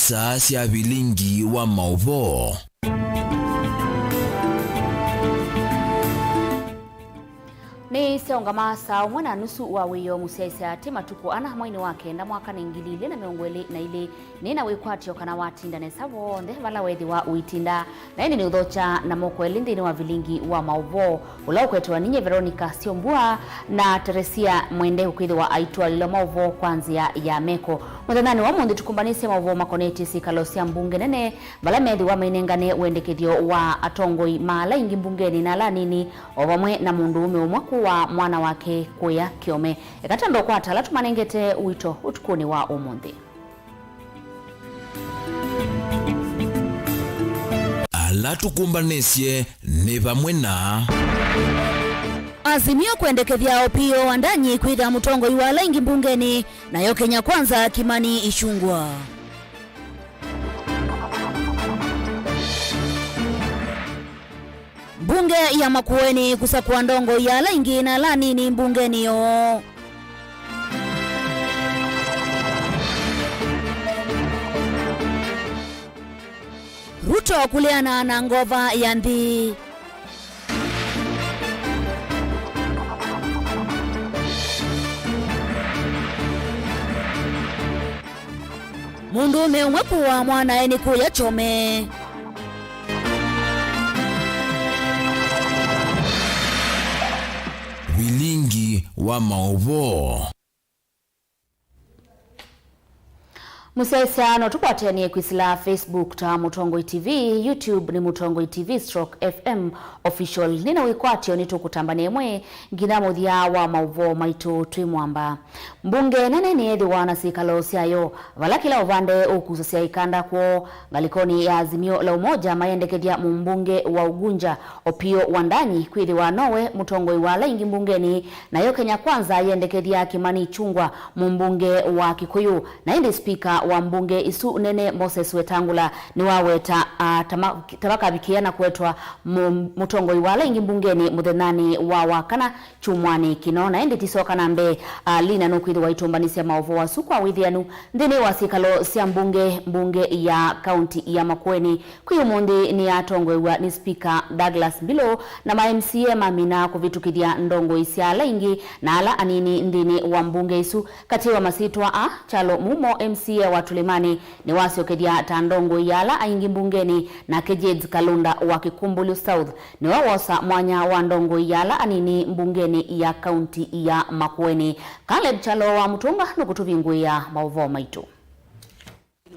isa cia Vilingi wa Mauvoo. Ni seongama saa mwana nusu wa wiyo musiaisa tema tuku ana mwaini wake nda mwaka ningilile na miongwele na ile nina wikwatio kana watinda ne savo nde vala wethi wa uitinda na ini ni udhocha na moko elindi wa Vilingi wa Mauvoo ulao kwetu ninye Veronica SYOMBUA na Teresia mwende ukwidhi wa aitua lilo Mauvoo kwanzia ya meko mwadhanani wa mundi tukumbanisi Mauvoo makoneti sikalosia mbunge nene vala methi wa mainengane uendekithio wa atongoi maala ingi mbungeni na la nini ovamwe na mundu ume umwaku wa mwana wake kuya kiome ekatando kwa talatu manengete uito utukuni wa umundi ala tukumbanesie ni vamwe na azimio kuendekethia opio wandanyi kwitha mutongo iwala ingi mbungeni nayo Kenya Kwanza Kimani Ichung'wah. Bunge ya Makueni kusakua ndongo ya laingi na lani ni mbungeni yo. Ruto kuleana na ngova ya ndhi. Mundume umwekuwa mwana eni kuya chome. Vilingi wa Mauvoo. Musaisa no tukwatenie kwisila Facebook ta Mutongoi TV, YouTube ni Mutongoi TV /FM official. Nina wikwatio ni tukutambane mwe ngina muthia wa Mauvoo maitu twimwamba. Mbunge nene ni ethi wana sikalo siayo vala kila uvande ukususia ikanda kwa ngalikoni ya azimio la umoja mayendekethia mumbunge wa Ugunja opio wandanyi kwithi wa nowe Mutongoi wala ingi mbungeni na yo Kenya Kwanza yendekethia Kimani Ichung'wah mumbunge wa Kikuyu na indi speaker wa mbunge isu nene Moses Wetangula ni waweta tabaka bikiana kwetwa Mutongoi wala ingi mbungeni muthenani wa wakana chumwani kinona endi tisoka nambe lina nukwithi wa itumbanisi ya Mauvoo wa sukwa withianu ndini wa sikalo sia mbunge ya county ya Makueni kuyumundi ni atongwe wa ni speaker Douglas Bilo na ma MCA mamina kuvitukithia ndongo isia laingi na ala anini ndini wa mbunge isu kati wa masitwa chalo mumo MCA wa Tulimani ni wasiokedia tandongo yala aingi mbungeni na Kejeds Kalunda wa Kikumbulu South ni wawosa mwanya wa ndongo yala anini mbungeni ya county ya Makueni. Caleb Chalo wa Mutunga nukutuvingwe ya Mauvoo maitu.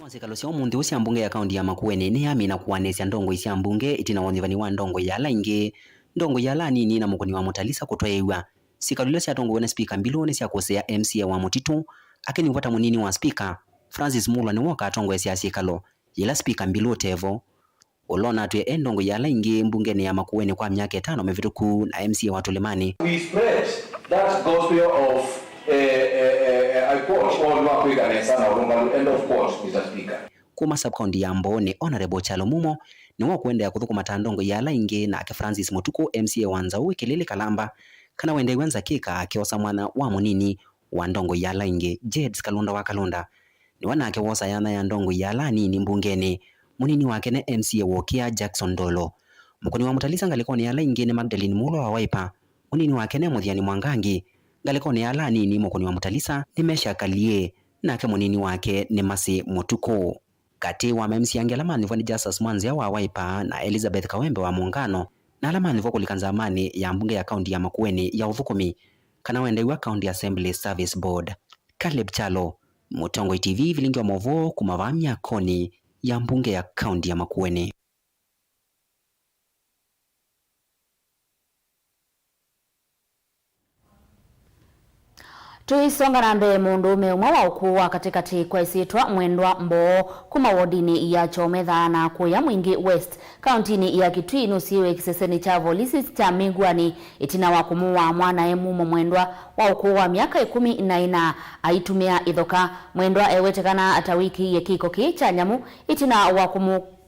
Wasikalo sia umundi usia mbunge ya county ya Makueni ni amina kuwanesia ndongo isia mbunge itina wonzivani wa ndongo yala ingi ndongo yala anini na mukoni wa mutalisa kutwaiwa sikalule sia tongo wena speaker Mbilone sia kosea MCA wa Mutitu akini upata munini wa speaker Francis Mulwa ni waka atongo esi asikalo yela speaker Mbilu Tevo olona atwe endongo yala ingi mbungeni ya Makueni kwa miaka 5 mevituku na MCA wa Tulimani. We spread that gospel of I quote all Makueni and sana olonga end of quote Mr. Speaker. Kuma subcounty ya Mboni Honorable Chalo Mumo ni wakwenda ya kuthuku matandongo yala ingi na ake Francis Mutuku MCA wa Nzau Kelele Kalamba kana wende wenza kika akiosa mwana wa munini wa ndongo yala ingi Jeds Kalunda wa Kalunda ni wanake wosa yana ya ndongo yala nini mbungeni munini wake ne MCA Wokia Jackson Dolo mukoni wa mutalisa ngalikoni yala ingine Magdalene Mulo wa Waipa munini wake ne Muthiani Mwangangi ngalikoni yala nini mukoni wa mutalisa ni Mesha Kalie nake munini wake ne Masi Mutuku kati wa MCA Angelamani vwani Justice Mwanzia wa Waipa na Elizabeth Kawembe wa Muungano na alamani voko likanza amani ya mbunge ya kaunti ya Makueni ya Uvukumi kana wende wa County Assembly Service Board. Caleb Chalo, Mutongoi TV, Vilingi wa Mauvoo kumavamia koni ya mbunge ya kaunti ya Makueni. Tuisonga nambe mundume umwe wa ukuwa katikati kwa isitwa mwendwa Mboo kuma wodini ya Chometha na kuya Mwingi West kauntini ya Kitui nusiwe kiseseni chavo lisi cha Migwani itina wa kumuwa mwana emumo mwendwa wa ukuwa miaka 14 aitumia idhoka mwendwa ewetekana ata wiki ye kiko kicha nyamu itina wa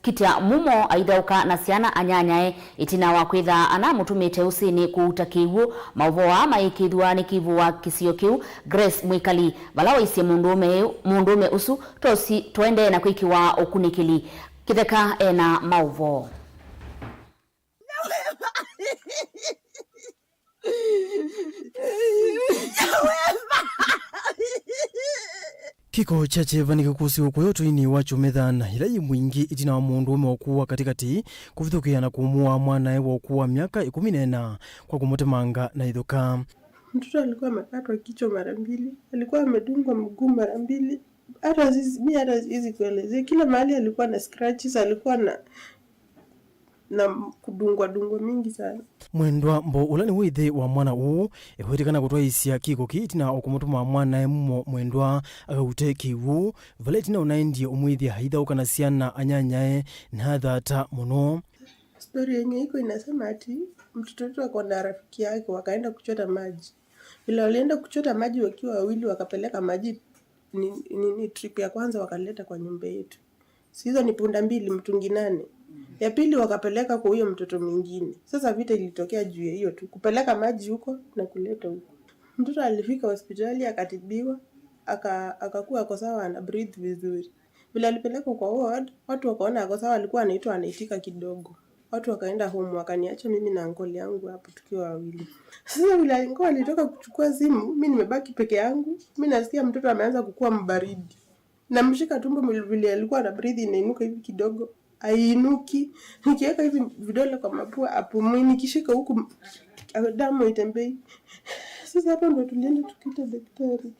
Kitia mumo aidauka na siana anyanyae itina wa kwitha ana mutumite usini kuutakiwu Mauvoo ama ikithwa ni kivu wa kisio kiu Grace Mwikali bala waisi mundume usu tosi twende na kwikiwa okunikili kitheka ena Mauvoo. Kiko chache vanika kusi ukuyoto ini wacho medhana ilayi mwingi itina wa mundu ume wakuwa katikati kufithukia na kumua mwana ewa wakuwa miaka 14 kwa kumotemanga na idhuka. Mtoto alikuwa amekatwa kichwa mara mbili, alikuwa amedungwa mguu mara mbili. Hata hizi kuelezea kila mahali alikuwa na scratches, alikuwa na kudungwa mingi sana. Mwendwa mbo ulani withe wa mwana uu ehuitikana kutoa isia kiko kitina okumutuma mwana emumo mwendwa agaute kiwu valetina unaindi umwithi haidha ukana siana anyanyae na hadhata muno. Story yenye iko inasema ati mtoto wetu ako na rafiki yake wakaenda kuchota maji. Bila walienda kuchota maji wakiwa wawili wakapeleka maji ni trip ya kwanza wakaleta kwa nyumba yetu. Hizo ni punda mbili mtungi 8. Ya pili wakapeleka kwa huyo mtoto mwingine. Sasa vita ilitokea juu ya hiyo tu. Kupeleka maji huko na kuleta huko. Mtoto alifika hospitali akatibiwa, akakuwa ako sawa ana breathe vizuri. Bila alipeleka kwa ward, watu wakaona ako sawa alikuwa anaitwa anaitika kidogo. Watu wakaenda home wakaniacha mimi na uncle yangu hapo tukiwa wawili. Sasa bila uncle alitoka kuchukua simu, mimi nimebaki peke yangu. Mimi nasikia mtoto ameanza kukua mbaridi. Namshika tumbo vile alikuwa ana breathe inainuka hivi kidogo. Ainuki, nikiweka hivi vidole kwa mapua apumui, nikishika huku damu itembei. Sasa hapo ndo tulienda tukita daktari.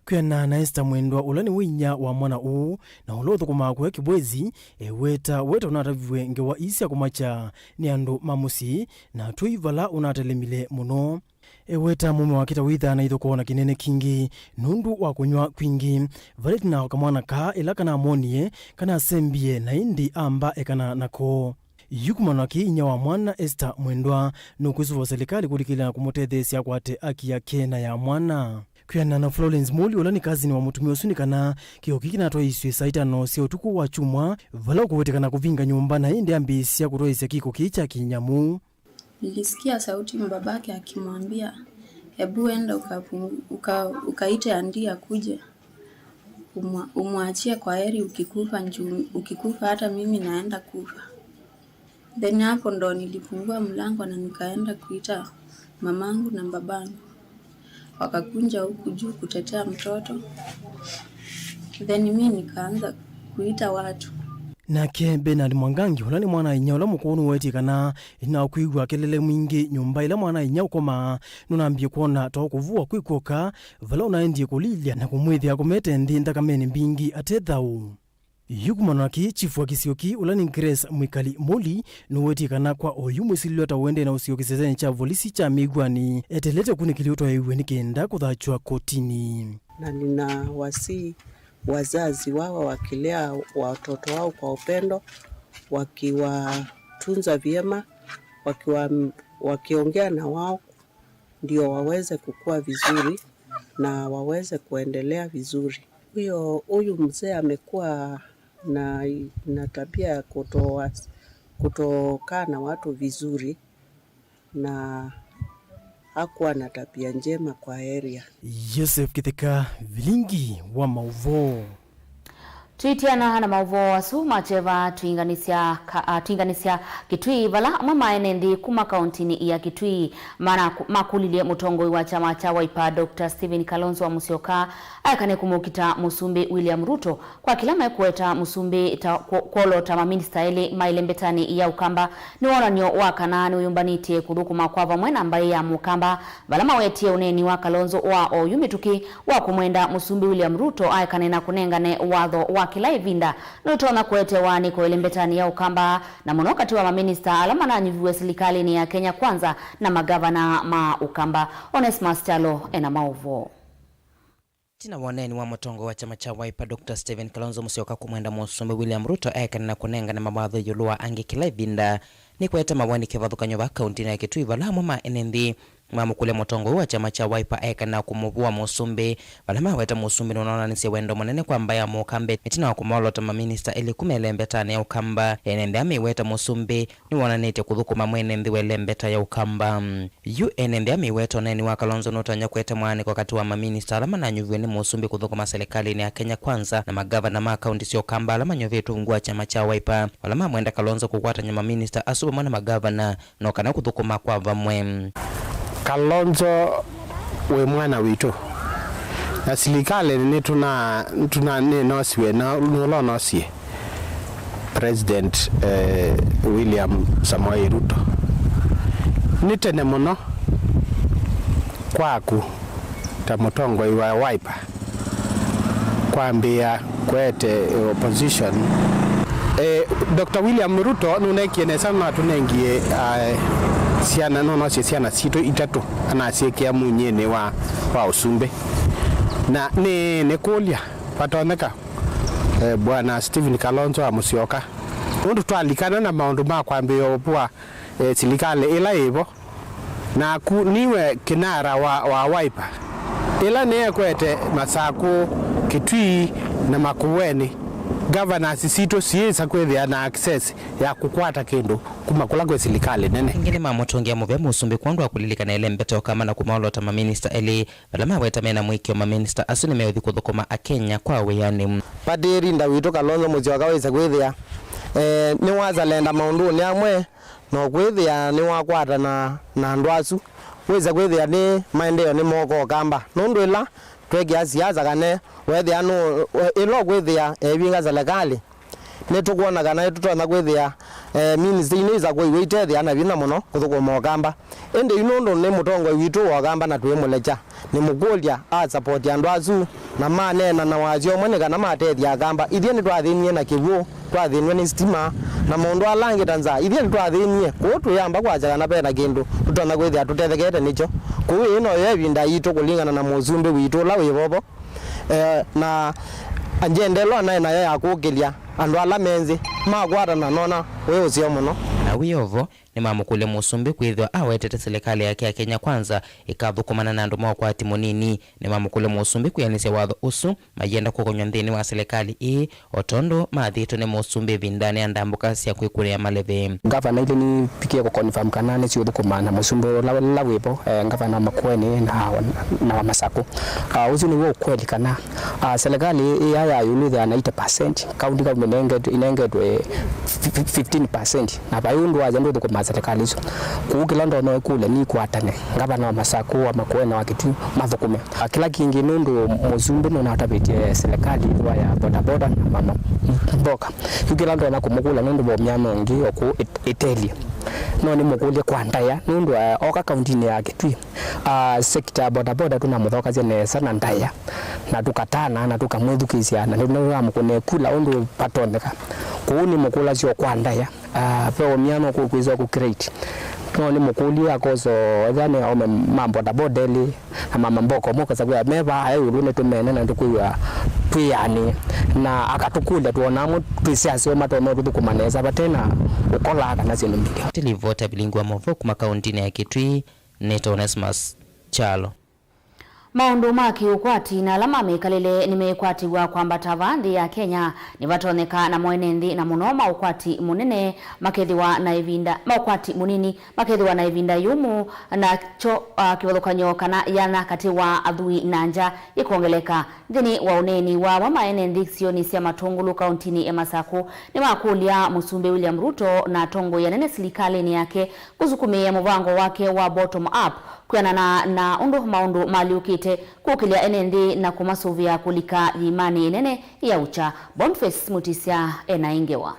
Kwena na Esther mwendwa ulani winya wa mwana uu na ulotho kumakwe kibwezi weta unataviwe ngewa isi kumacha ni andu mamusi na tuivala unatelemile muno. Weta mume wakita witha na idho kuona kinene kingi nundu wa kunywa kwingi valitina wakamwana ka ilaka na amonie kana asembie na indi amba ekana nako. Yukumanaki inya wa mwana Esther mwendwa nukusuwa serikali kulikila na kumotethesia kwate aki yake na ya mwana. Kuyana na Florence Muli ulani kazi ni wa mutumio sunikana kioki kinatoa iswe saita no sio utuku wa chumwa vala kuwetekana kuvinga nyumba na indi ambisia kutoa isya kiko kicha kinyamu. Nilisikia sauti mbabake akimwambia hebu enda ukaite Andia kuje umwachie kwa heri ukikufa hata mimi naenda kufa. Then hapo ndo nilifungua mlango na nikaenda kuita mamangu na babangu. Wakakunja huku juu kutetea mtoto. Then mimi nikaanza kuita watu. Nake Bernard Mwangangi ulani mwana inya ula mukonu wetikana ina kuigwa kelele mwingi nyumba ila mwana inya ukoma nunambie kuona to kuvua kwikoka vala unaendie kulilia na kumwithia kumete ndi ndakamene mbingi atethau. Yukumanaki chifu wa kisioki ulani Grace Mwikali Moli nuwetikana kwa oyu mwisililota uende na usioki sezeni cha volisi cha migwani etelete kunikiliuto iwe nikenda kuthachua kotini. Na nina wasi wazazi wao wakilea watoto wao kwa upendo, wakiwatunza vyema, wakiongea na wao ndio waweze kukua vizuri na waweze kuendelea vizuri. Huyu mzee amekuwa na tabia ya kutokaa na watu vizuri na hakuwa na tabia njema kwa area. Joseph Kitheka, Vilingi wa Mauvoo. Tuitiana na Mauvoo asu macheva tuinganisya Kitui vala mama enendi kuma kauntini ya Kitui mana makulile mutongoi wa chama cha Wiper Dr. Stephen Kalonzo wa Musyoka akane kumukita Musumbi William Ruto kwa kilama kueta Musumbi kolo tama minista ele mailembetani ya Ukamba ni wonanyo wa kanani uyumbanite kudukuma kwava mwena ambaye ya Mukamba vala mawetie uneni wa Kalonzo wa oyumituki wa kumwenda Musumbi William Ruto akane na kunengane wadho wa kila ivinda nutona kwete wani kwa ilembetani ya Ukamba na monokati wa maminista alama na nyuviwe serikali ni ya Kenya Kwanza na magavana ma Ukamba. Onesmus Chalo ena Mauvoo. Tina waneni wa motongo wa chama cha Wiper Dr. Stephen Kalonzo Musyoka kumwenda Musumbi William Ruto eka na kunenga na mawadho yulua angi kila ivinda ni kweta mawani kivathukanyo wa kaunti ya Kitui vala mama enendi mamukule mutongo wa chama cha Wiper eka na kumuvua musumbi balama weta musumbi nonona nisi wendo munene kwamba ya mukambe mitina wakumolota maminista ili kumelembetani ya ukamba enende amiweta musumbi ni wananete kuthukuma mwenende welembeta ya ukamba yu enende amiweta oneni wa Kalonzo notanya kweta mwani kwa kati wa maminista alama na nyuviwe ni musumbi kuthukuma serikali ni ya Kenya Kwanza na magavana makaundi sio kamba alama nyuviwe tungua chama cha Wiper alama mwenda Kalonzo kukwata nyama maminista asuba mwana magavana nokana kuthukuma kwa vamwe Kalonzo we mwana witu na serikali ni tuna nosiwe na nulo nosie President William Samoei Ruto nitene muno kwaku ta mutongo wa Wiper kwambia kwete opposition Dr. William Ruto nunekiene sana tunengie siana no siana sito itatu anasiekia munyene wa usumbe na ne kulia patoneka bwana Stephen Kalonzo amusioka undu twalikana na maundu makwambia opwa serikali ila hivyo na niwe kinara wa Wiper ila ne kwete Masako Kitui na Makueni governors sito siesa kwethia na access ya kukwata kindu kuma kulagwe serikali nene ngine mamotongia muvya musumbi kwandu akulilika ile mbeto kama na kumaolota maminista eli balama weta mena mwikio maminista asuni meothi kuthukuma akenya kwa weyani padiri Ndawito Kalonzo muzioka weza kwethia ni wazalenda maundu ni amwe no kwethia ni wakwata na ndwasu weza kwethia ni maendeleo ni moko kamba nundu ila twegia siasa kane wethia no ilo kwethia ebinga serikali netukuona kana tutona kwethia ministry ni za kwe witethia na bina muno kuthukuma okamba ende inondo ne mutongo witu okamba na twemulecha ni mugolia a support ya ndwazu na manena na wazio mwene kana matethia akamba ithie ni twathinie na kivu twathinwe ni stima na mundu alangi tanza ithie ni twathinie kutu yamba kwaja kana pena kindu tutona kwethia tutethekete nicho kuwi ino yebinda yitu kulingana na muzumbe witu la wibobo na anjendelo na ya kugilia andu ala menzi magwara na nona wewe usio muno na wiyovo ni mamukule musumbi kwithwa awetete serikali yake ya Kenya Kwanza ikathukumana na andu makwati munini ni mamukule musumbi kuyanisia watho usu mayenda kukonywa nthini wa serikali otondo mathito ni musumbi vindani andambuka cia kwikuria maleve gavana ile ni pikie ko confirm kana ni cio thukumana musumbi la wipo gavana Makueni na wa Masako usu ni wo kweli kana serikali ya yulitha na 80% county government inengetwe 15% na bayundu ajendo thukuma serikali hizo kuukila ndono kule ni kwatane gavana wa Masako wa Makueni wa Kitui mathukume kila kingi nundu musumbi no natabitie serikali ya bodaboda na mama mboka ukila ndono kumukula nundu bo myano ngi oku Italia no ni mukulia kwa ndaya nundu oka kaunti ya Kitui sector bodaboda tuna muthoka zene sana ndaya na tukatana na tukamwithukisia na ndio amukune kula undu patoneka kuuni mukula sio kwa ndaya peo myano kuizo ku create no ni mukuli akozo thane ome mambo da bodeli na mama mboko moko sababu meva ayo rune tumene na ndikuya tuyani na akatukula tuonamu twisiasi omatono kutukumaneza batena ukola kana zino mbili tilivota Vilingi wa Mauvoo kuma kaunti ya Kitui Neto Onesmus Chalo maundu maki ukwati na alama mekalile nimekwatiwa kwamba tavandi ya Kenya ni vatoneka na mwenendi na munoma ukwati munene makethiwa na ivinda ukwati munini makethiwa na ivinda yumu na cho kiwathukanyo kana yana kati wa athui na nja ikuongeleka thini wa uneni wa maenendi sioni cia matungulu kauntini ya Masako ni makulia musumbi William Ruto na tongo ya nene serikali ni yake kuzukumia muvango wake wa bottom up kuyanana na undu maundu maliukite kukilia enendi na kumasuvia kulika imani nene ya ucha Boniface Mutisia enaingewa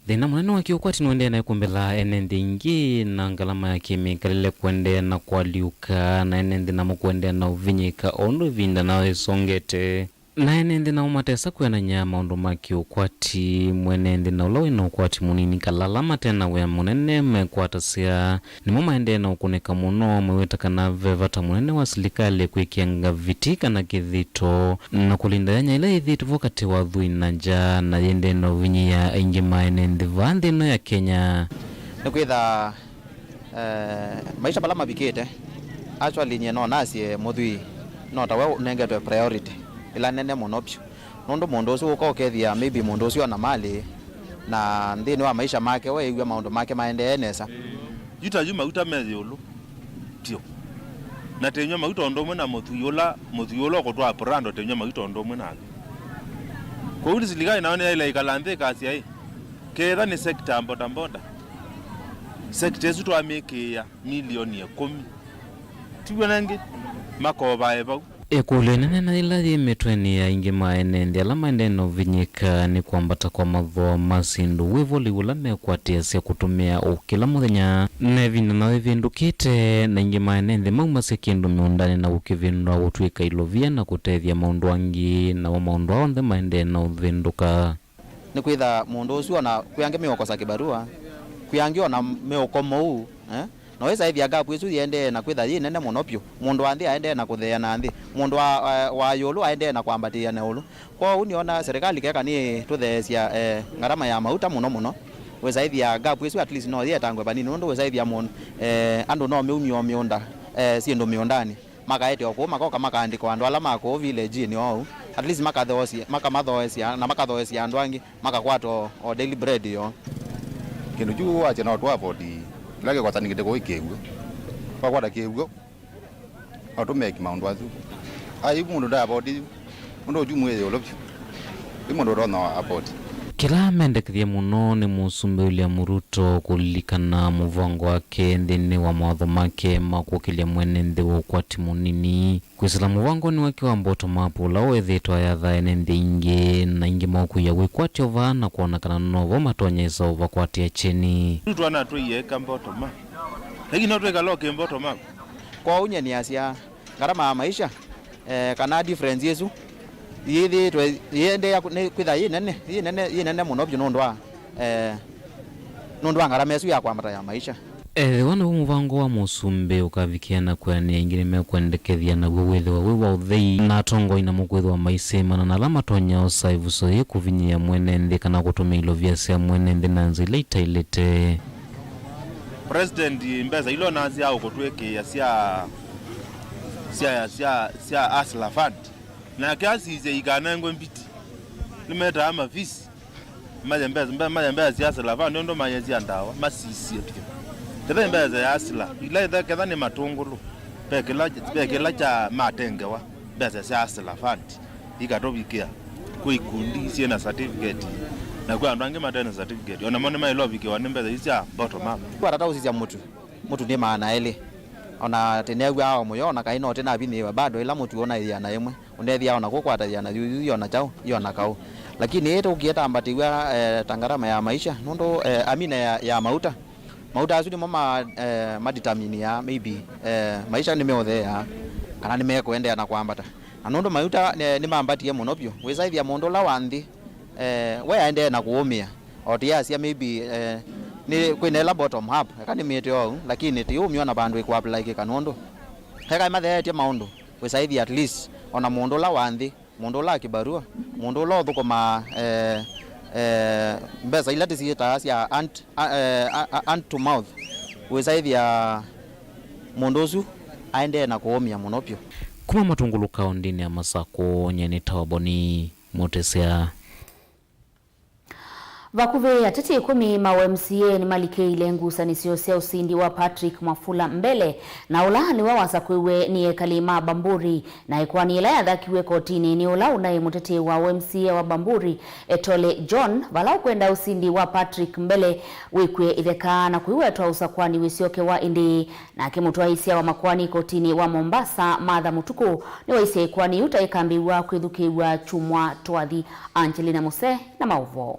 thina munene wa kiukwati niwendea na kumbela enendi ingi na ngalama ya kemikalile kuendea na kwaliuka na enendi na mukuendea na uvinyika ondu vinda na isongete na enendi na umatesa kuyana nyama ondu maki ukwati mwenendi na ulawi na ukwati munini kalalama tena wea munene mekwatasia ni muma ende na ukuneka muno mweweta kana vevata munene wa serikali kuikianga vitika na kithito na kulinda yanya ila ithito wakati wa dhui na nja na yende na uvinyi ya ingi maenendi vandi no ya Kenya na kwitha maisha bala mabikete actually nye no nasi muthui no tawe nengetwe priority ila nene monopio nondo mondosu uko kethia maybe mondosu ana mali na ndini wa maisha make we igwe maundu make maende enesa yuta juma utamezi ulu tio na tenywa mauto ndomwe na muthuyola ko twa brando tenywa mauto ndomwe na ko uri siligai naone ile ikalande kasi ai kera ni sector mboda sector yesu twa make ya milioni 10 tiwe nangi makoba eba Ekulene na ila metweni ya ingi maenende alama endeno vinyika ni kuambata kwa madho masindu wivoli ulame kwa tiasi ya kutumia ukila muthenya nevina na vindukite na ingi maenende maumase kindu miundani na ukivindwa utuika ilovia na kutethia maundu wangi na wa maundu waonde maende na uvinduka ni kwitha mundu ucio na kuyange miokosa kibarua kuyangio na miokomo huu no weza hivi agapu isu yende na kwitha yi nene monopio mundu anthi aende na kuthea na anthi mundu wa yulu aende na kwambatia na ulu kwa uniona serikali keka ni tuthecia ngarama ya mauta muno weza hivi agapu isu at least no yetangwe banini nundu weza hivi amun andu no miumio miunda siendo miundani makaete okwo makoka makandiko andu ala mako village ni o at least makamathoesia na makathoesia andu angi makakwato o daily bread yo kindu ju acha na twa body lage kwa tani kitego ikegwo kwa kwada kegwo automake maundu azu ai mundu da body mundu ju mweze olopyo mundu rona apoti kila mendekithia muno ni musumbe William Ruto kulilikana muvango wake ndini wa mawatho make makukilia mwene nthi wa ukwati munini kwisila muvango ni wake wa mboto mapu lao wethitwa ya thaene nthi ingi na ingi mauku ya wikwati ova na kuonekana novo matonyesa ova kwati ya chini Ruto ana tuiyeka mboto ma lakini no tweka loke mboto ma kwa unye ni asia gharama maisha kana difference yesu yithi yende ya kwitha yi nene muno byo nondwa ngarama yesu ya kwambata ya maisha wana muvango wa musumbe ukavikiana kwani ingine mekwendekethia na gwethe wa uthei na tongo ina mukwetho wa maisemana na alama tonya osaivu so ye kuvinyia mwene nthi kana kutumia ilovia cia mwene nthi na nzila itailete president mbeza ilo nazi au kutweke cia asla fund na kiasi ze ikanengwe mbiti limeta ama visi majembeza siasa lava ndo mayezi andawa masisi etike tebe mbeza ya asla ile kedha ni matungulu pekela cha matengewa mbeza siasa lava ikatobikia kuikundi sie na certificate na kwa ndange matena certificate ona mone mai love ikiwa mbeza isia bottom up kwa tata usisia mutu ni maana ile ona tenegwa ao moyo na kaino tena bini bado ila mutu ona ya na yemwe ondethia ona kukwata ya na yuyu ona chao yona kau lakini yeto ukieta ambatiwa tangarama ya maisha nondo amina ya mauta azudi mama madetermine ya maybe maisha nimeothea kana nimekwendea na kwambata anondo mauta ni mambatie monopio weza ithia mondo la wanthi we aende na kuumia otiasia maybe ni kwinela bottom up kana meteo lakini ti umio na bandu ku apply kanondo heka mathetie maundu weza ithia at least ona mondo la wanthi mondo la kibarua mondo la thukuma mbeza ila tisieta cia ant to mouth weza ithia mondosu aende na kuumia monopio kuma matunguluka ondini ya masako nyeni tawaboni motesea Vakuve atete 10 ma MCA ni malikeile ngusanisio cia usindi wa Patrick Mafula mbele na ulani wa wasakwiwe ni Kalima Bamburi na ikwani ila yathakiwe kotini ni ula unaye mutete wa MCA wa Bamburi Etole John vala kwenda usindi wa Patrick mbele wikwe itheka na kuiwetwa usakwani wisioke wa indi na kimutwa isia wa makwani kotini wa Mombasa Martha Mutuku ni waisia ikwani utaikambiwa kwithukiwa chumwa twathi Angelina Muse na Mauvoo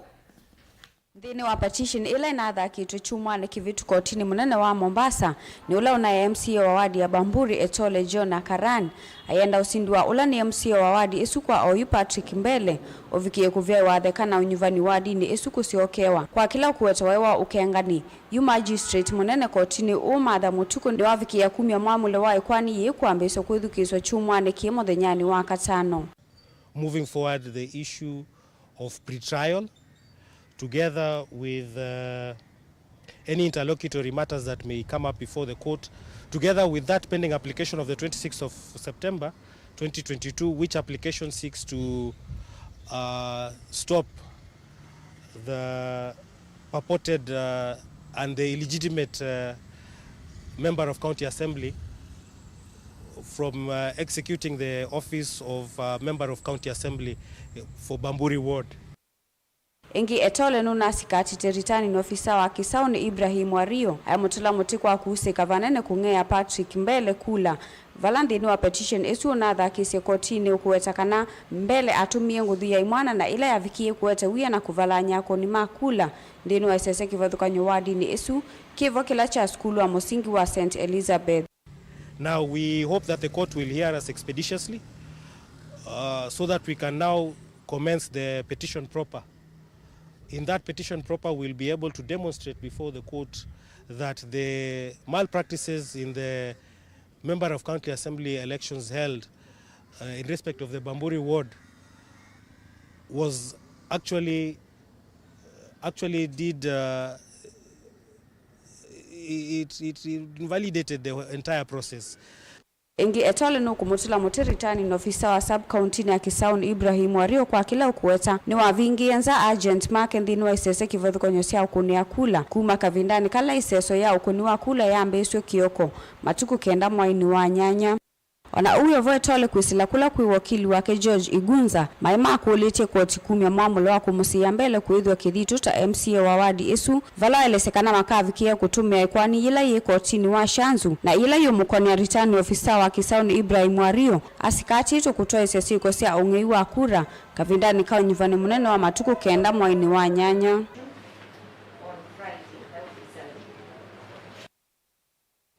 Ndini wa petition ila inathakitwe chumwane kivitu kotini munene wa Mombasa ni ula una MCA wa wadi ya Bamburi Etole John na Karan ayenda usindi wa ula ni MCA wa wadi isukwa oyu Patrick mbele ovikie kuvya wathekana unyuvani wadi ni isuku siokewa kwa kila kuwetowewa ukengani yu magistrate munene kotini Martha Mutuku ndi wavikia 10 mwamule wa ikwani yikwambiso kwithukiswa chumwane kimothenyani wa katano. Moving forward the issue of pretrial together with any interlocutory matters that may come up before the court, together with that pending application of the 26th of September 2022, which application seeks to stop the purported and the illegitimate member of County Assembly from executing the office of member of County Assembly for Bamburi Ward. Ingi etole nuna sikati teritani na ofisa wa Kisauni Ibrahim Wario ayamutula mutikwa kuhusika vanene kungea Patrick mbele kula valandi ni wa petition esu na dhakise kotini ukuwetakana mbele atumie ngudhu ya imwana na ila ya vikie kuweta wia na kuvala nyako ni makula ndinu wa isese kivathuka nyuwadi ni esu kivo kila cha skulu wa musingi wa St. Elizabeth. Now we hope that the court will hear us expeditiously so that we can now commence the petition proper. In that petition proper, we'll be able to demonstrate before the court that the malpractices in the member of county assembly elections held in respect of the Bamburi ward was actually invalidated the entire process. Ingi etole no kumutula muteritani na ofisa wa sub-county na Kisauni Ibrahim Wario kwa kila ukuweta ni wa vingienza agent make ndini wa isese kivathuko nyosia ukuni ya kula kuma kavindani kala iseso ya ukuni wa kula ya ambeswe kioko matuku kenda mwaini wa nyanya. Ona uyo voetole kuisila kula kui wakili wake George Igunza maima kuulitie koti 10 mwamulo wa kumusia mbele kuidhwa kidhitu ta MCA wa wadi esu vala elesekana makavi kia kutumia kwani ila ye kotini wa Shanzu na ila yo mukoni ya ritani ofisa wa Kisauni Ibrahim Wario asikati ito kutoa isesi kosia ungei wa kura kavindani kao nyuvani munene wa matuku kenda mwaini wa nyanya.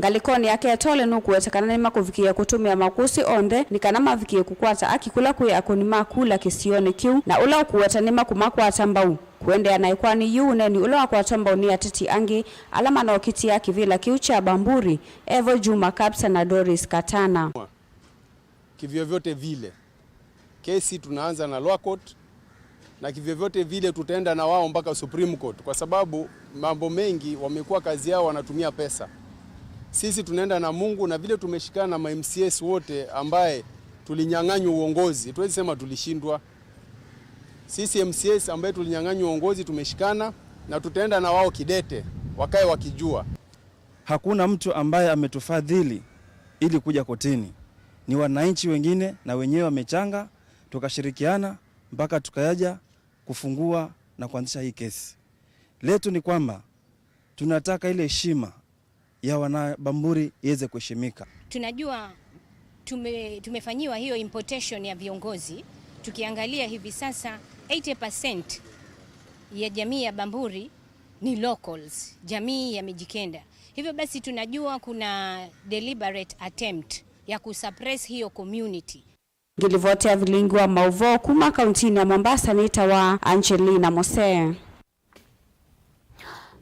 Galikoni yake etole no kuwetakana ni makuvikia kutumia makusi onde ni kana mavikie kukwata akikula kuya akoni makula kisione kiu na ula kuweta ni makumakwata mbau kuende anaikwani yune ni ula wakwata mbau ni atiti angi alama na okiti ya kivila kiu cha Bamburi Evo Juma Kapsa na Doris Katana. Kivyo vyote vile kesi tunaanza na lower court na kivyo vyote vile tutaenda na wao mpaka Supreme Court kwa sababu mambo mengi wamekuwa kazi yao wanatumia pesa. Sisi tunaenda na Mungu na vile tumeshikana na MCS wote ambaye tulinyang'anywa uongozi. Tuwezi sema tulishindwa. Sisi MCS ambaye tulinyang'anywa uongozi tumeshikana na tutaenda na wao kidete wakae wakijua. Hakuna mtu ambaye ametufadhili ili kuja kotini. Ni wananchi wengine na wenyewe wamechanga tukashirikiana mpaka tukaja kufungua na kuanzisha hii kesi. Letu ni kwamba tunataka ile heshima ya wana Bamburi iweze kuheshimika. Tunajua tumefanyiwa hiyo importation ya viongozi. Tukiangalia hivi sasa 80% ya jamii ya Bamburi ni locals, jamii ya Mijikenda. Hivyo basi tunajua kuna deliberate attempt ya kusuppress hiyo community. Gilivotea Vilingi wa Mauvoo kuma kauntini ya Mombasa nita wa Angelina Mose.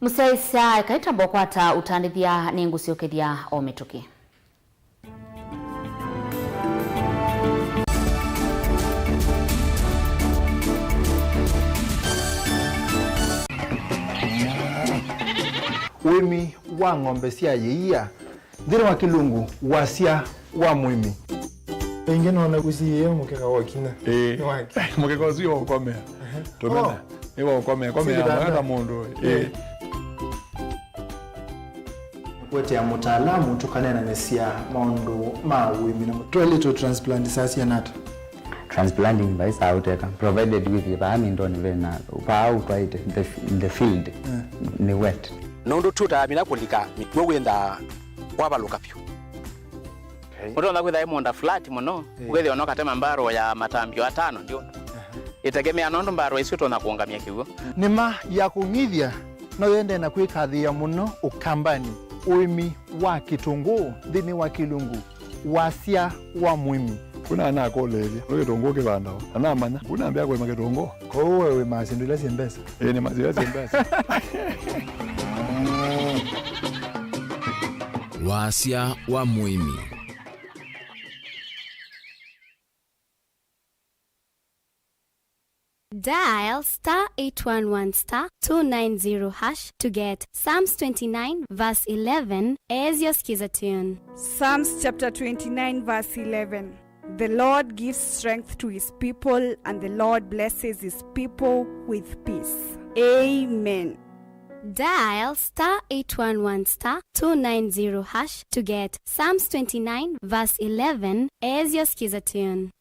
Musaisa kaita bokwata utandithia ningu siokethia o mituki. Wimi wa ng'ombe cia yeia thiri wa kilungu wasia wa mwimi ingine wana kusiye mukeka wa kina mukeka usio ukomea tomena ewa ukomea komea mundu kwete ya mutaalamu tukanena nesia maundu ma wimi na twelito transplant sasa nata transplanting by sauteka provided with the amindoni vena upau twaite in the field ni wet nondo tuta mina kulika mitwenda kwabaluka pyo muto na kwitha imonda flat muno ugethi ono katema mbaro ya matambio 5 ndio itegemea nondo mbaro isito na kuongamia kiwo nima ya kungithia no yende na kwikathia muno ukambani uimi wa kitunguu thini wa kilungu wasia wa mwimi kuna ana kolele lo kitungu kibandao ana manya kuna ambia kwa kitungu ko wewe mazindula sembesa ni mazindula sembesa wasia wa mwimi. Dial *811*290# to get Psalms 29 verse 11 as your skiza tune. Psalms chapter 29 verse 11. The Lord gives strength to his people, and the Lord blesses his people with peace. Amen. Dial *811*290# to get Psalms 29 verse 11 as your skiza tune.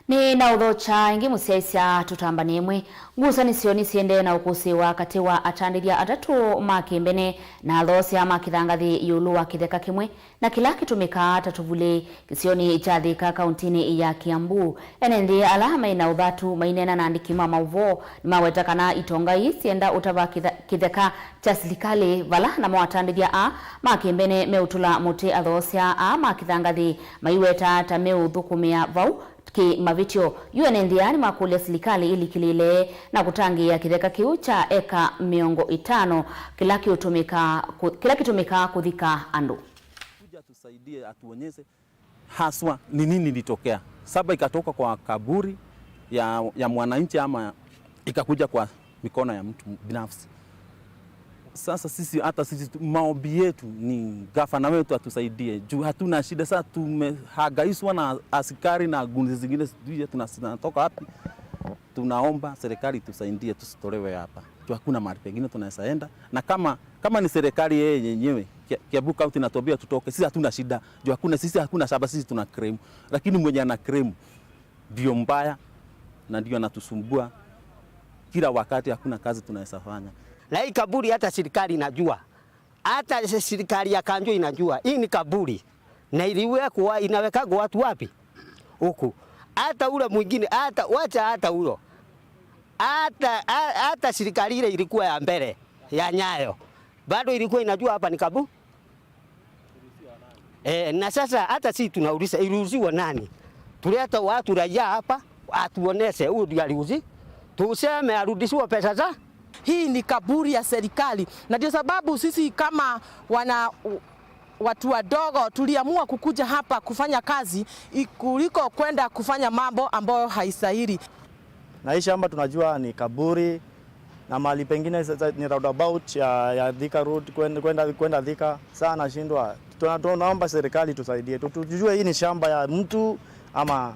Ni na udhocha ingi musiaisia tutambanemwe ngusani sioni siende na ukusi wakati wa atandiria atatu makembene na dhosi ama kithangathi yulu wa kitheka kimwe na kila kitumika tatuvule kisioni cha Thika kauntini ya Kiambu enendi alama ina udhatu mainena na andikima Mauvoo nimawetakana itonga isienda utava kitheka cha serikali vala na mwatandiria a makembene meutula muti adhosia a makithangathi maiweta ta meuthukumia vau ki mavitio UNNDR makulia serikali ili kilile na kutangia kitheka kiu cha eka 500 kila kitumika kuthika andu. Kuja tusaidie atuonyeshe haswa ni nini litokea. Saba ikatoka kwa kaburi ya mwananchi ama ikakuja kwa mikono ya mtu binafsi. Sasa sisi hata sisi maombi yetu ni gavana wetu atusaidie juu hatuna shida. Sasa tumehangaishwa na askari na gunzi zingine sijui tunatoka wapi. Tunaomba serikali tusaidie tusitolewe hapa. Juu hakuna mahali pengine tunaweza enda, na kama ni serikali yeye yenyewe Kiambu County inatuambia tutoke, sisi hatuna shida. Juu hakuna shaba, sisi tuna claim. Lakini mwenye ana claim ndio mbaya na ndio anatusumbua kila wakati, hakuna kazi tunaweza fanya. Na hii kaburi hata serikali inajua. Hata serikali ya Kanjo inajua. Hii ni kaburi. Na iliwekwa inaweka watu wapi? Huku. Hata ule mwingine hata huyo. Hata serikali ile ilikuwa ya mbele ya Nyayo. Bado ilikuwa inajua hapa ni kaburi. Na sasa hata sisi tunauliza iruhusiwa nani? Tuleta watu raia hapa atuoneshe huyu ndiye aliuzi. Tuseme arudishiwe pesa za. Hii ni kaburi ya serikali, na ndio sababu sisi kama watu wadogo tuliamua kukuja hapa kufanya kazi kuliko kwenda kufanya mambo ambayo haistahili. Na hii shamba tunajua ni kaburi na mahali pengine ni roundabout ya Thika Road kwenda Thika. Sana nashindwa. Tunaomba serikali tusaidie. Tujue hii ni shamba ya mtu ama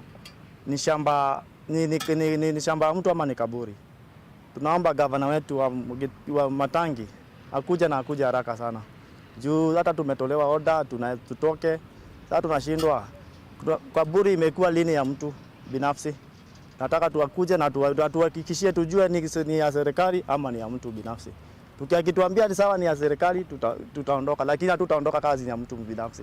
ni shamba ni shamba ya mtu ama ni kaburi. Tunaomba gavana wetu wa Matangi akuja haraka sana. Juu hata tumetolewa order tutoke. Sasa tunashindwa. Kaburi imekuwa lini ya mtu binafsi. Nataka tuakuje na tuhakikishie tujue ni ya serikali ama ni ya mtu binafsi. Tukituambia ni sawa ni ya serikali tutaondoka, lakini hatutaondoka kazi ya mtu binafsi.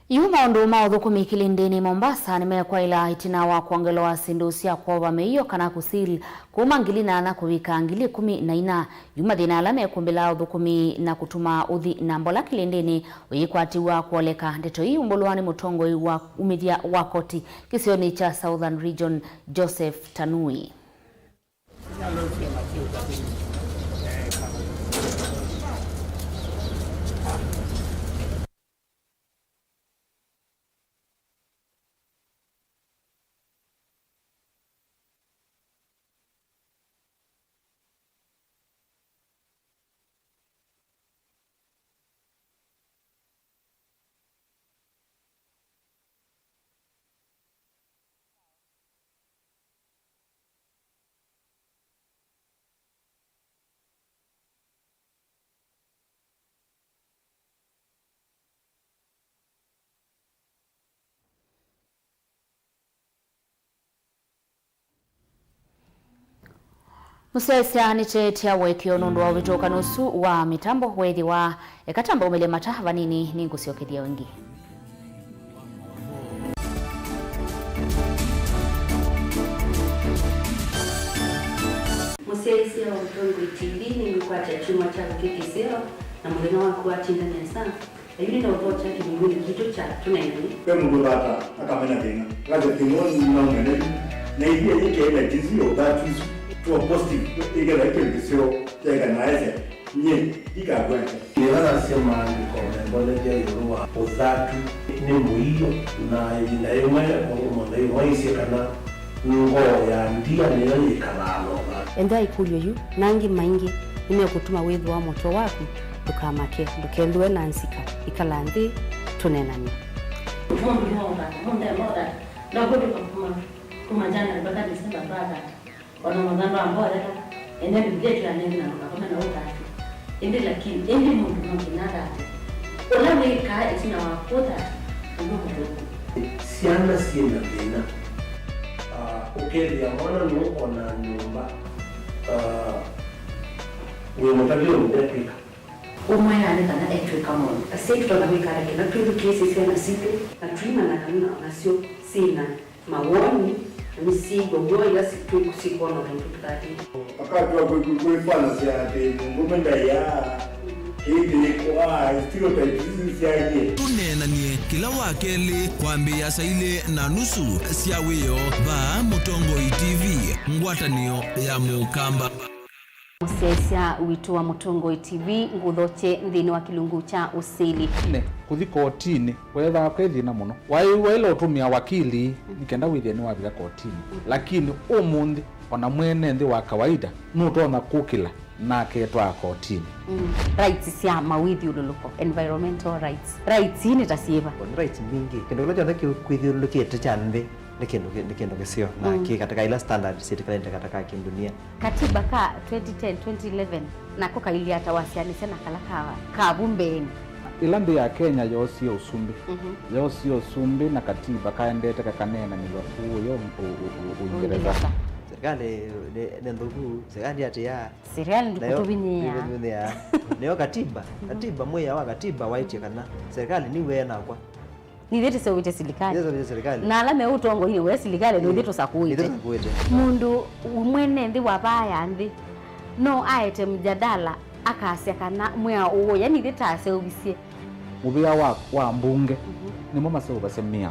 Yuma ndo maudhuku kilindini Mombasa nimekwa ila itina wa kuangeloa sindusia kwa wameyo kana kusil kumangilina na kuwika angili 14 yuma dhina alame kumbila udhukumi na kutuma udhi na mbola kilindini uyikwatiwa kuoleka ndeto hii umbuluani mutongoi wa umidhia wakoti kisioni cha Southern Region Joseph Tanui. Musesia nichetia wekio nundu wa vitoka nusu wa mitambo wethi wa ekatambo umele mataha nini ningusiokedia wengi. Musesia wa Mtongo TV ni mkwata chuma cha kikiseo na mwena wako wa chinda nesa. Ayuni na uvocha kibinguni kitu cha tunaini. Kwa mgulata akamena tena. Kaza kimoni na umene. Na hivi yake ile jizio batu to positive igala ikisio tega naese nye ikagweke nilala sema ni kombe yorua uzatu ni muhiyo na inayemwe omuntu yose kana ngo ya ndia nile ikalalo enda ikulyo yu nangi maingi nimekutuma wethu wa moto waku tukamake ndukendwe nansika ikalandi tunenani na kudu kuma jana mpaka Desemba mpaka wana magamba ambao enda biblia tu aneni na kama na utatu ende lakini ende mundu mkinada ona weka isina wakota ndio siana sina tena ukeli amona no ona nyumba wewe mtabio mtapika umaya ne kana etwe kama asetu na wikara kina tudu kesi sana siku na trima na kana na sio sina mawoni misigo ngoja siku kusikono na tukati wakati wa kuifanya siate ngomenda ya hivi kwa stereotypes siaje tunenanie kila wakeli kwambia saile na nusu siawiyo ba Mutongo TV ngwatanio ya mukamba Musesia wito wa Mutongo TV nguthoche nthini wa kilungu cha usili ne kuthi kotini wetha kwethina muno wailo utumia wakili nikenda withia ni wabira kotini lakini umundi ona mwene nthi wa kawaida no tona kukila na ketwa kotini rights cia mawithi ululuko environmental rights ni tasieva rights mingi kendo lojo ndaki kwithirulukite cha nthi nikendo gesio na ki katika ila standard serikali katika dunia katiba ka 2010 2011 nako kaili atawasiani sana kala ka bumbeni ilambi ya Kenya yosio usumbi yosio usumbi na katiba kaendete kakanena ni huyo Uingereza serikali ndugu serikali atia serikali ndikutubinia ndio katiba moya wa katiba waite kana serikali ni wena kwa ni thete so wite serikali na alame utongo ni we serikali ndio thete sakuite mundu umwene ndi wabaya ndi no aite mjadala akasia kana mwa uwo yani thete ase ubisie mubia wa mbunge ni mama sio basemia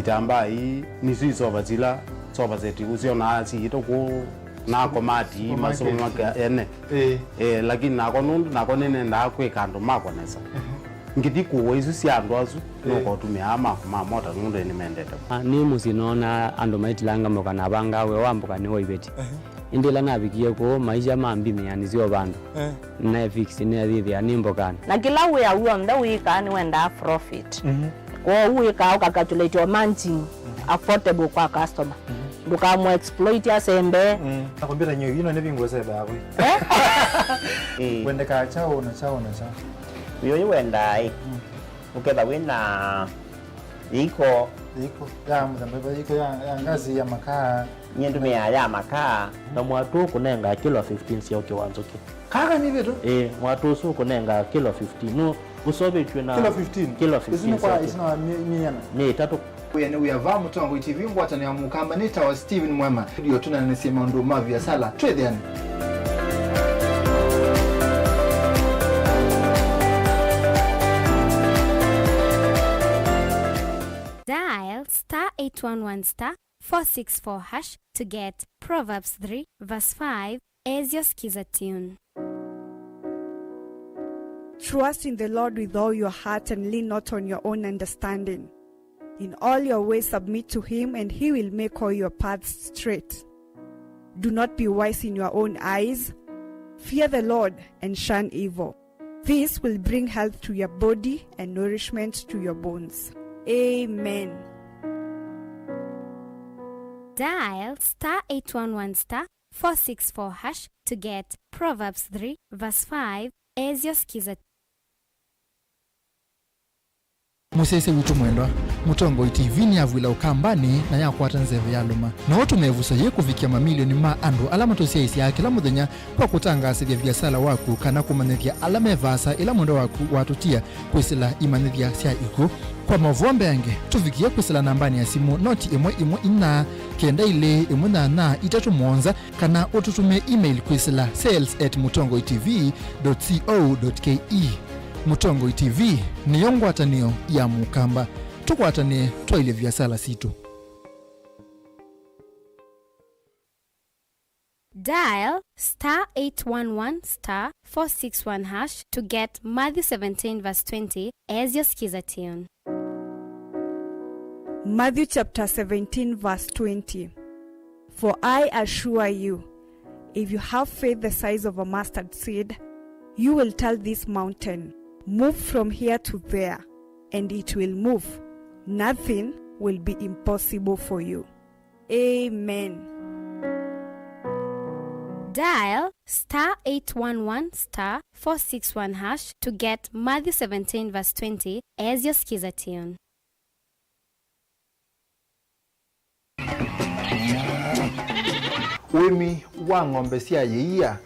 itamba hii ni sisi soba zetu usio na si itoku na komati masomo maka ene lakini nako nene ndakwe kandu makonesa ngiti kuwo isu si andu azu noko tumia ama mota nundu ni mendete ni musinona andu maitilanga moka na banga we wambuka ni woibeti indila nabikie ko maisha mambini yani sio bandu na fix ni adhithi ani mbokana na kila we ya uo nda wika ni wenda profit kwa uwe ka calculate your margin affordable kwa customer nduka mo exploit ya sembe nakwambia nyo yino ne bingo sebe yabo wende ka chao na chao yo wenda ukeda wina iko ya mzambe iko ya ngazi ya makaa nyendumia ya makaa na mwatu kunenga kilo 15 sio kiwanzoki kaka ni vitu mwatu su kunenga kilo 15 no usobe tuna kilo 15 isina miana ni tatu uyane uyava Mutongo TV ngwatani ya mukamba nita wa Steven Mwema ndio tunanasema ndo mavi ya sala twende yani Dial *811*464# to get Proverbs 3 verse 5 as your skiza tune. Trust in the Lord with all your heart and lean not on your own understanding. In all your ways submit to him and he will make all your paths straight. Do not be wise in your own eyes. Fear the Lord and shun evil. This will bring health to your body and nourishment to your bones. Amen. Dial *811*464# to get Proverbs 3 verse 5 as your skiza. Musese witu mwendwa Mutongo TV ni avwila ukambani na yakwata nzeve ya luma na watu mevusa ye kufikia mamilioni ma andu alama tosia isi ya kila muthenya kwa kutangasa vya biasala waku kana kumanethia alama vasa ila mundo waku watutia kwisila imanethia sia iku kwa Mauvoo yange tufikia kwisila nambani ya simu noti imwe ina kenda ile imunana itatu monza kana ututume email kwisila sales@mutongoitv.co.ke. Mutongo TV ni yongwatanio ya mukamba tukwatane twaile vyasala situ. Dial *811*461# to get Matthew 17 verse 20 as your skiza tune. Matthew chapter 17 verse 20. For I assure you, if you have faith the size of a mustard seed, you will tell this mountain, move from here to there, and it will move. Nothing will be impossible for you. Amen. Dial *811*461# to get Matthew 17 verse 20 as your skiza tune. Wemi wa ng'ombe cia yeia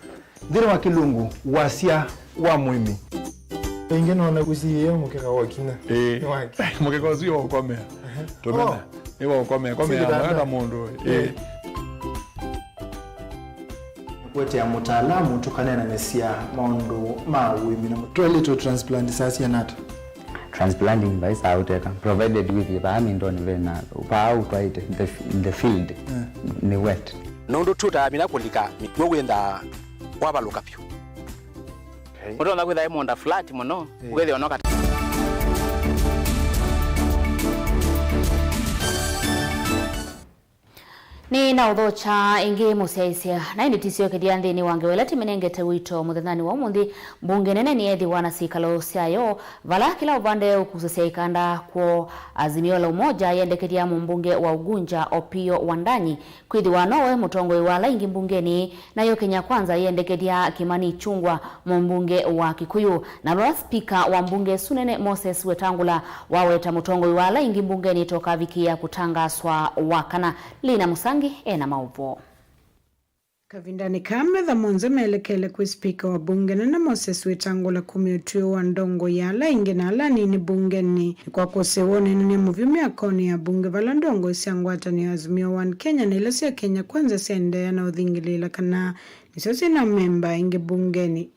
ndiri wa kilungu wasia wa mwimi ingine ona kusiye mukeka wakina mukeka uzio ukomea tumena iwa ukomea mwana mundu wote ya mutaalamu tukanena nesia maundu ma wimi na toilet transplant sasa nata transplanting by sauteka provided with the amindoni vena pa out right in the field ni wet nondo tuta mina kulika mitwe wenda wabaluka pyo mudo na kwenda imonda flat muno kweli onoka ni na udhocha ingi museisia na inditisio kedia nthini wange welati menengete wito muthenani wa umuthi mbunge nene ni ethi wana sikalo siayo vala kila upande ukusesia ikanda kwa azimio la umoja yendekedia mbunge wa Ugunja Opio Wandanyi kwithi wanowe mutongoi wala ingi mbungeni na yo Kenya Kwanza yendekedia Kimani Chungwa mbunge wa Kikuyu na lwa spika wa mbunge Sunene Moses Wetangula waweta mutongoi wala ingi mbungeni toka vikia kutangaswa wakana Lina Musangi ena Mauvoo. Kavindani kame dha monze melekele kwa spika wa bunge na Moses Wetangula kumiotio wa ndongo ya ala inge na ala nini bunge ni kwa kosewone nini muvimi akoni ya bunge vala ndongo isiangwata ni azimio wa Kenya na ilasi ya Kenya Kwanza sende ya na udhingilila kana nisosi na memba inge bunge ni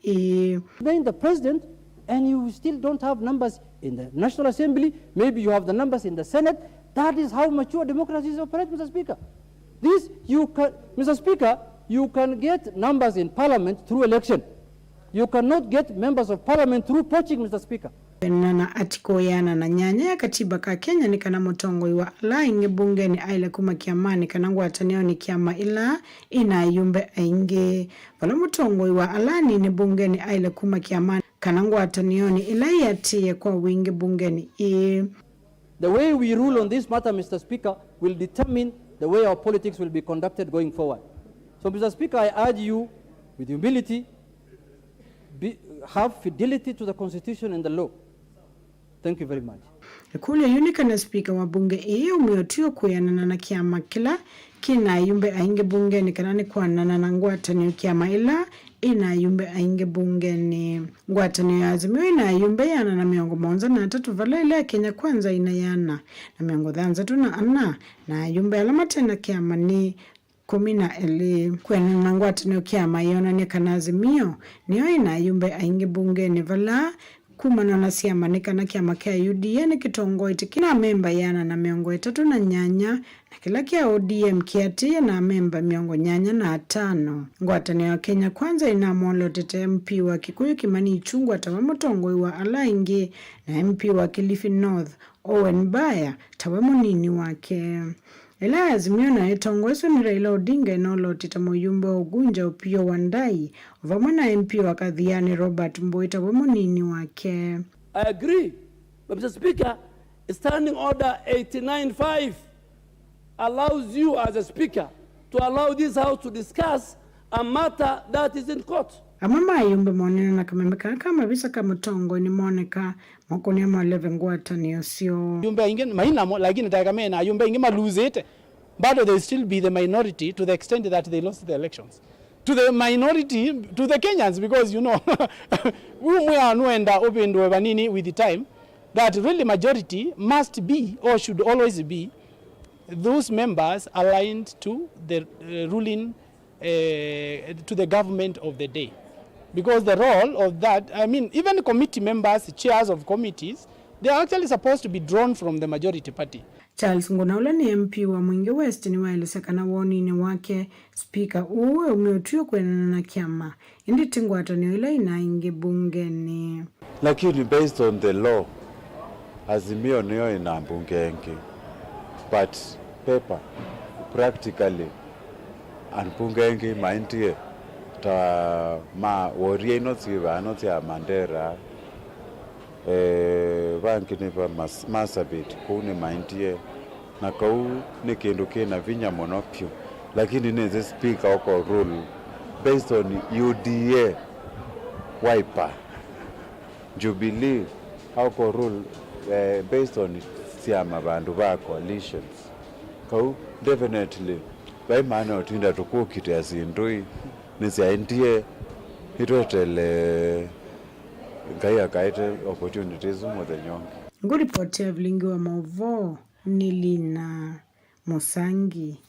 Being the president and you still don't have numbers in the National Assembly, maybe you have the numbers in the Senate. That is how mature democracies operate, Mr. Speaker. This, you can, Mr. Speaker, you can get numbers in Parliament through election. You cannot get members of Parliament through poaching, Mr. Speaker. Na atiko yana na nyanya ya katiba ka Kenya ni kana motongo iwa ala inge bunge ni aile kuma kiamani kana nguatanio ni kiama ila ina yumbe ainge wala motongo iwa ala ni bunge ni aile kuma kiamani kana nguatanio ni ila yatie kwa wingi bunge ni The way we rule on this matter, Mr. Speaker, will determine the way our politics will be conducted going forward. So, Mr. Speaker, I urge you, with humility, have fidelity to the Constitution and the law. Thank you very much. Kule yunika na speaker wa bunge umeotio kuyanana na kiama kila kina yumbe ainge bunge ni kanani kuanana na nguatanio kiama ila ina yumbe ainge bunge ni nguatanio ya azimio ina yumbe yana na miongo monza na tatu vala ile Kenya Kwanza ina yana na miongo dhanza tuna ana na yumbe alama tena kiama ni kumina eli kwena na nguatanio kiama yona ni kana azimio niyo ina yumbe ainge bunge ni vala kumana na siama nikana kiama kia UDA ni kitongo iti kina memba yana na miongo itatu na nyanya na kila kia ODM kiatia na memba miongo nyanya na atano. Nguatani wa Kenya Kwanza ina mwolo tete MP wa Kikuyu Kimani Chungwa tawa motongo iwa ala ingi na MP wa Kilifi North Owen Baya tawa munini wake. Ela azimio na etongoeso ni Raila Odinga inolo titamo yumbe Ugunja Opio Wandanyi uvamwana MP wa Kadhiani Robert Mboita wamunini wake. I agree, but Mr. Speaker, Standing Order 89.5 allows you as a speaker to allow this house to discuss a matter that is in court. Amama yumbe monena na kamemeka kama visa kama tongo ni moneka mokoni ama leve nguata ni osio yumbe ingine mahina lakini takame na yumbe ingine lose it but they still be the minority to the extent that they lost the elections to the minority to the Kenyans because you know we are no enda open do banini with the time that really majority must be or should always be those members aligned to the ruling, to the government of the day. Because the role of that, I mean, even committee members, chairs of committees, they are actually supposed to be drawn from the majority party. Charles Ngonaula ni MP wa Mwingi West ni waelesakana wonini wake speaker uwe umeotio kwenana na kiama. Indi tingwatanio ila inaingi bungeni. Lakini based on the law, azimio niyo ina bungengi. But paper, practically, and bungengi maintie ta ma worie inoti ya Mandera, banki nipa masabit kuni maintie na kau ni kendo kena vinya monopio. Lakini neze speaker oko rule based on UDA wiper. Jubilee oko rule based on siama bandu ba coalitions. Kau definitely by man otinda tukukite asindui nisiaintie itotele gaya kaite opportunities mo the nyonge. Nguripoti ya Vilingi wa Mauvoo Nilina Musangi.